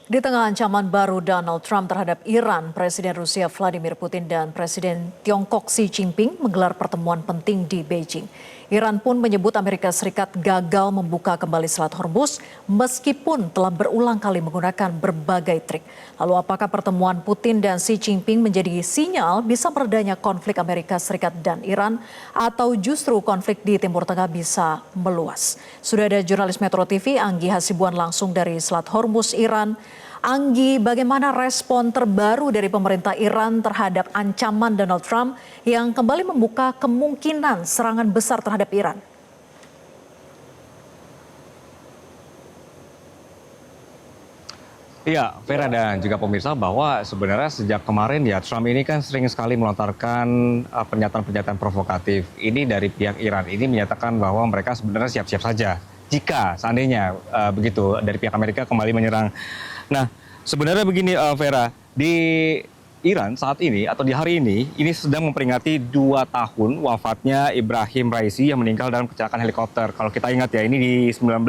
Di tengah ancaman baru Donald Trump terhadap Iran, Presiden Rusia Vladimir Putin dan Presiden Tiongkok Xi Jinping menggelar pertemuan penting di Beijing. Iran pun menyebut Amerika Serikat gagal membuka kembali Selat Hormuz meskipun telah berulang kali menggunakan berbagai trik. Lalu apakah pertemuan Putin dan Xi Jinping menjadi sinyal bisa meredanya konflik Amerika Serikat dan Iran atau justru konflik di Timur Tengah bisa meluas? Sudah ada jurnalis Metro TV Anggi Hasibuan langsung dari Selat Hormuz, Iran. Anggi, bagaimana respon terbaru dari pemerintah Iran terhadap ancaman Donald Trump yang kembali membuka kemungkinan serangan besar terhadap Iran? Iya, Vera dan juga pemirsa bahwa sebenarnya sejak kemarin ya Trump ini kan sering sekali melontarkan pernyataan-pernyataan provokatif. Ini dari pihak Iran ini menyatakan bahwa mereka sebenarnya siap-siap saja jika seandainya begitu dari pihak Amerika kembali menyerang. Nah, sebenarnya begini Vera, di Iran saat ini atau di hari ini sedang memperingati 2 tahun wafatnya Ibrahim Raisi yang meninggal dalam kecelakaan helikopter. Kalau kita ingat ya, ini di 19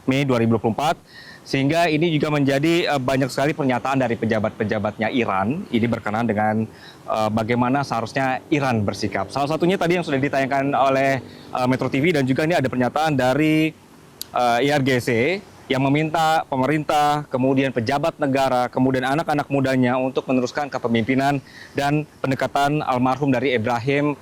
Mei 2024. Sehingga ini juga menjadi banyak sekali pernyataan dari pejabat-pejabatnya Iran. Ini berkenaan dengan bagaimana seharusnya Iran bersikap. Salah satunya tadi yang sudah ditayangkan oleh Metro TV dan juga ini ada pernyataan dari IRGC yang meminta pemerintah, kemudian pejabat negara, kemudian anak-anak mudanya untuk meneruskan kepemimpinan dan pendekatan almarhum dari Ibrahim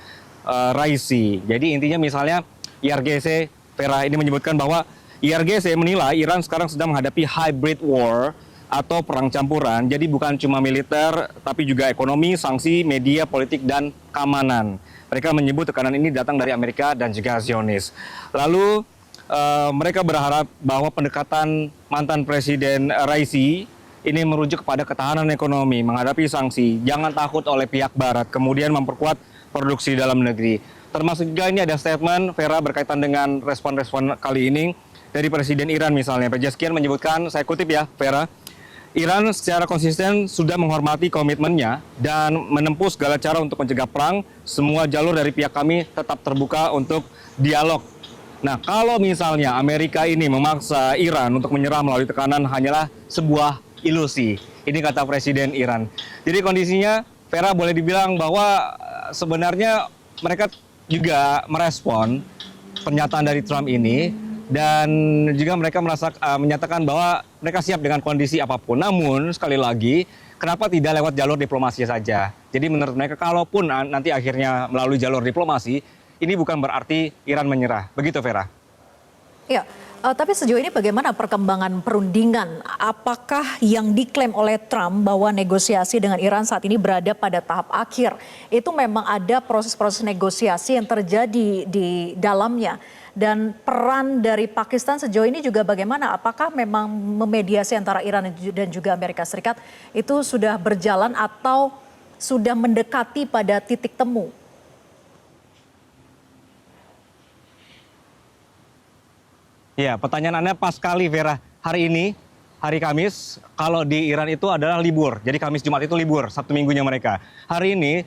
Raisi. Jadi intinya misalnya IRGC, Vera ini menyebutkan bahwa IRGC menilai Iran sekarang sedang menghadapi hybrid war atau perang campuran. Jadi bukan cuma militer, tapi juga ekonomi, sanksi, media, politik, dan keamanan. Mereka menyebut tekanan ini datang dari Amerika dan juga Zionis. Lalu mereka berharap bahwa pendekatan mantan Presiden Raisi ini merujuk kepada ketahanan ekonomi, menghadapi sanksi, jangan takut oleh pihak Barat, kemudian memperkuat produksi dalam negeri. Termasuk juga ini ada statement Vera berkaitan dengan respon-respon kali ini dari Presiden Iran misalnya. Pezeshkian menyebutkan, saya kutip ya Vera, Iran secara konsisten sudah menghormati komitmennya dan menempuh segala cara untuk mencegah perang. Semua jalur dari pihak kami tetap terbuka untuk dialog. Nah, kalau misalnya Amerika ini memaksa Iran untuk menyerah melalui tekanan hanyalah sebuah ilusi. Ini kata Presiden Iran. Jadi kondisinya, Vera boleh dibilang bahwa sebenarnya mereka juga merespon pernyataan dari Trump ini dan juga mereka menyatakan bahwa mereka siap dengan kondisi apapun. Namun sekali lagi, kenapa tidak lewat jalur diplomasi saja? Jadi menurut mereka kalaupun nanti akhirnya melalui jalur diplomasi, ini bukan berarti Iran menyerah. Begitu, Vera. Ya, tapi sejauh ini bagaimana perkembangan perundingan? Apakah yang diklaim oleh Trump bahwa negosiasi dengan Iran saat ini berada pada tahap akhir? Itu memang ada proses-proses negosiasi yang terjadi di dalamnya. Dan peran dari Pakistan sejauh ini juga bagaimana? Apakah memang memediasi antara Iran dan juga Amerika Serikat itu sudah berjalan atau sudah mendekati pada titik temu? Ya, pertanyaan Anda pas sekali, Vera. Hari ini, hari Kamis, kalau di Iran itu adalah libur. Jadi Kamis Jumat itu libur, Sabtu Minggunya mereka. Hari ini,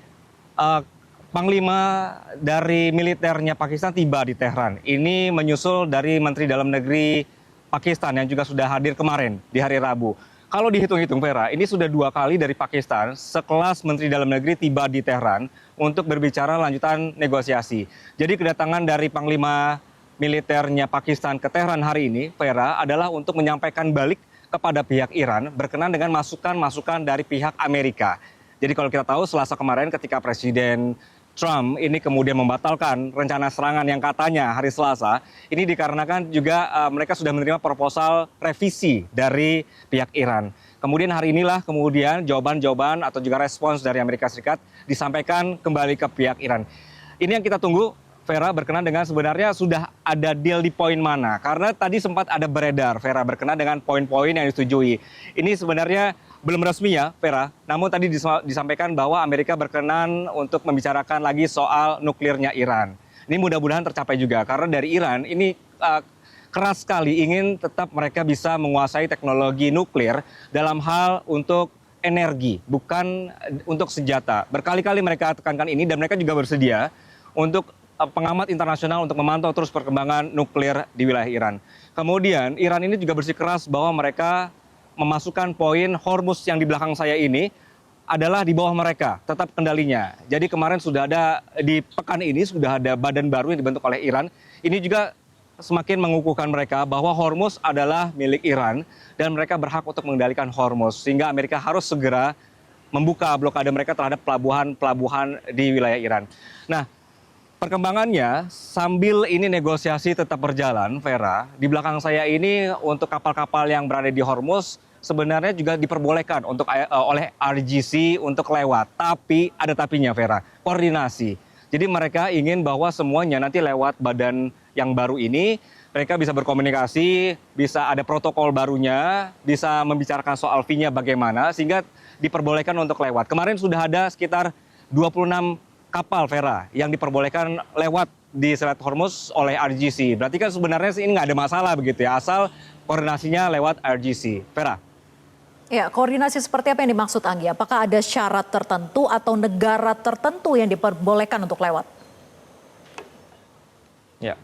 Panglima dari militernya Pakistan tiba di Tehran. Ini menyusul dari Menteri Dalam Negeri Pakistan yang juga sudah hadir kemarin di hari Rabu. Kalau dihitung-hitung, Vera, ini sudah 2 kali dari Pakistan sekelas Menteri Dalam Negeri tiba di Tehran untuk berbicara lanjutan negosiasi. Jadi kedatangan dari Panglima militernya Pakistan ke Tehran hari ini, Vera, adalah untuk menyampaikan balik kepada pihak Iran berkenaan dengan masukan-masukan dari pihak Amerika. Jadi kalau kita tahu Selasa kemarin ketika Presiden Trump ini kemudian membatalkan rencana serangan yang katanya hari Selasa, ini dikarenakan juga mereka sudah menerima proposal revisi dari pihak Iran. Kemudian hari inilah kemudian jawaban-jawaban atau juga respons dari Amerika Serikat disampaikan kembali ke pihak Iran. Ini yang kita tunggu, Vera, berkenaan dengan sebenarnya sudah ada deal di poin mana. Karena tadi sempat ada beredar, Vera, berkenaan dengan poin-poin yang disetujui. Ini sebenarnya belum resmi ya, Vera. Namun tadi disampaikan bahwa Amerika berkenan untuk membicarakan lagi soal nuklirnya Iran. Ini mudah-mudahan tercapai juga. Karena dari Iran ini keras sekali ingin tetap mereka bisa menguasai teknologi nuklir dalam hal untuk energi, bukan untuk senjata. Berkali-kali mereka tekankan ini dan mereka juga bersedia untuk pengamat internasional untuk memantau terus perkembangan nuklir di wilayah Iran. Kemudian Iran ini juga bersikeras bahwa mereka memasukkan poin Hormuz yang di belakang saya ini adalah di bawah mereka, tetap kendalinya. Jadi kemarin sudah ada, di pekan ini sudah ada badan baru yang dibentuk oleh Iran. Ini juga semakin mengukuhkan mereka bahwa Hormuz adalah milik Iran dan mereka berhak untuk mengendalikan Hormuz. Sehingga Amerika harus segera membuka blokade mereka terhadap pelabuhan-pelabuhan di wilayah Iran. Nah, perkembangannya sambil ini negosiasi tetap berjalan, Vera, di belakang saya ini untuk kapal-kapal yang berada di Hormuz sebenarnya juga diperbolehkan untuk oleh RGC untuk lewat. Tapi ada tapinya, Vera, koordinasi. Jadi mereka ingin bahwa semuanya nanti lewat badan yang baru ini, mereka bisa berkomunikasi, bisa ada protokol barunya, bisa membicarakan soal fee-nya bagaimana, sehingga diperbolehkan untuk lewat. Kemarin sudah ada sekitar 26 kapal, Vera, yang diperbolehkan lewat di Selat Hormuz oleh RGC. Berarti kan sebenarnya ini nggak ada masalah begitu ya, asal koordinasinya lewat RGC. Vera. Ya, koordinasi seperti apa yang dimaksud Anggi? Apakah ada syarat tertentu atau negara tertentu yang diperbolehkan untuk lewat? Ya.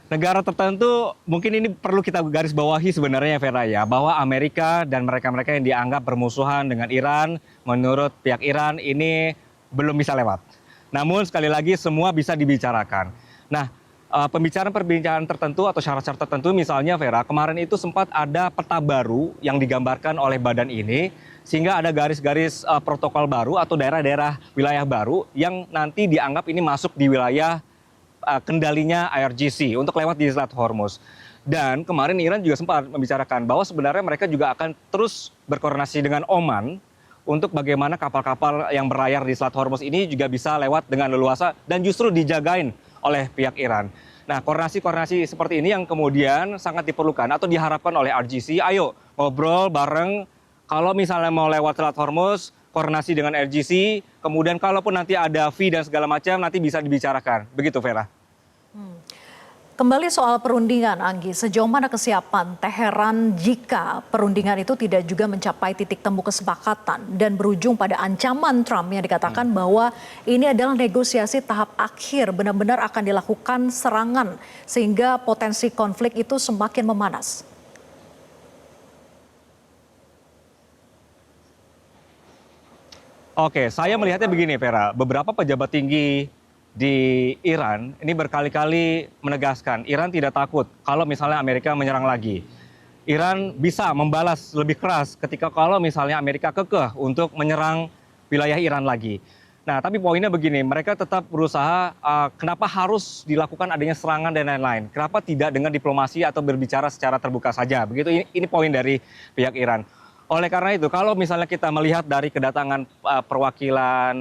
Negara tertentu mungkin ini perlu kita garis bawahi sebenarnya, Vera, ya, bahwa Amerika dan mereka-mereka yang dianggap bermusuhan dengan Iran, menurut pihak Iran ini belum bisa lewat. Namun sekali lagi semua bisa dibicarakan. Nah, pembicaraan-perbincangan tertentu atau syarat-syarat tertentu misalnya, Vera, kemarin itu sempat ada peta baru yang digambarkan oleh badan ini, sehingga ada garis-garis protokol baru atau daerah-daerah wilayah baru yang nanti dianggap ini masuk di wilayah kendalinya IRGC untuk lewat di Selat Hormuz. Dan kemarin Iran juga sempat membicarakan bahwa sebenarnya mereka juga akan terus berkoordinasi dengan Oman untuk bagaimana kapal-kapal yang berlayar di Selat Hormuz ini juga bisa lewat dengan leluasa dan justru dijagain oleh pihak Iran. Nah, koordinasi-koordinasi seperti ini yang kemudian sangat diperlukan atau diharapkan oleh RGC. Ayo ngobrol bareng, kalau misalnya mau lewat Selat Hormuz, koordinasi dengan RGC, kemudian kalaupun nanti ada fee dan segala macam, nanti bisa dibicarakan. Begitu, Vera. Kembali soal perundingan, Anggi, sejauh mana kesiapan Teheran jika perundingan itu tidak juga mencapai titik temu kesepakatan dan berujung pada ancaman Trump yang dikatakan bahwa ini adalah negosiasi tahap akhir, benar-benar akan dilakukan serangan sehingga potensi konflik itu semakin memanas. Oke, saya melihatnya begini, Vera. Beberapa pejabat tinggi di Iran ini berkali-kali menegaskan Iran tidak takut kalau misalnya Amerika menyerang lagi. Iran bisa membalas lebih keras ketika kalau misalnya Amerika kekeh untuk menyerang wilayah Iran lagi. Nah, tapi poinnya begini, mereka tetap berusaha, kenapa harus dilakukan adanya serangan dan lain-lain? Kenapa tidak dengan diplomasi atau berbicara secara terbuka saja? Begitu, ini poin dari pihak Iran. Oleh karena itu, kalau misalnya kita melihat dari kedatangan perwakilan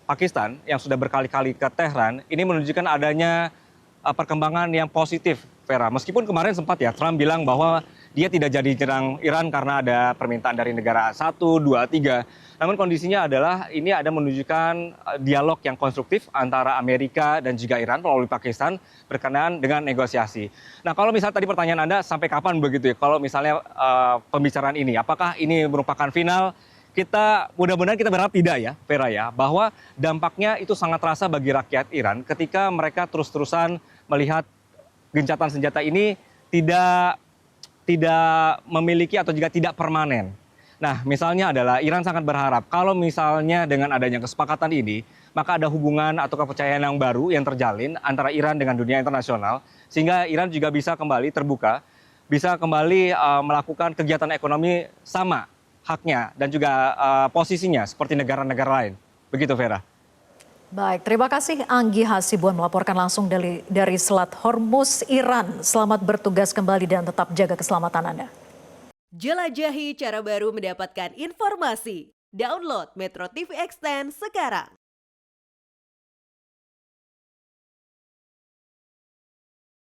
Pakistan yang sudah berkali-kali ke Tehran, ini menunjukkan adanya perkembangan yang positif, Vera. Meskipun kemarin sempat ya Trump bilang bahwa dia tidak jadi nyerang Iran karena ada permintaan dari negara 1, 2, 3. Namun kondisinya adalah ini ada menunjukkan dialog yang konstruktif antara Amerika dan juga Iran melalui Pakistan berkenaan dengan negosiasi. Nah, kalau misalnya tadi pertanyaan Anda sampai kapan begitu ya kalau misalnya pembicaraan ini, apakah ini merupakan final? Kita mudah-mudahan kita berharap tidak ya, Vera ya, bahwa dampaknya itu sangat terasa bagi rakyat Iran ketika mereka terus-terusan melihat gencatan senjata ini tidak memiliki atau juga tidak permanen. Nah, misalnya adalah Iran sangat berharap kalau misalnya dengan adanya kesepakatan ini, maka ada hubungan atau kepercayaan yang baru yang terjalin antara Iran dengan dunia internasional, sehingga Iran juga bisa kembali terbuka, bisa kembali melakukan kegiatan ekonomi sama haknya dan juga posisinya seperti negara-negara lain. Begitu, Vera. Baik, terima kasih Anggi Hasibuan melaporkan langsung dari Selat Hormuz, Iran. Selamat bertugas kembali dan tetap jaga keselamatan Anda. Jelajahi cara baru mendapatkan informasi. Download Metro TV Extend sekarang.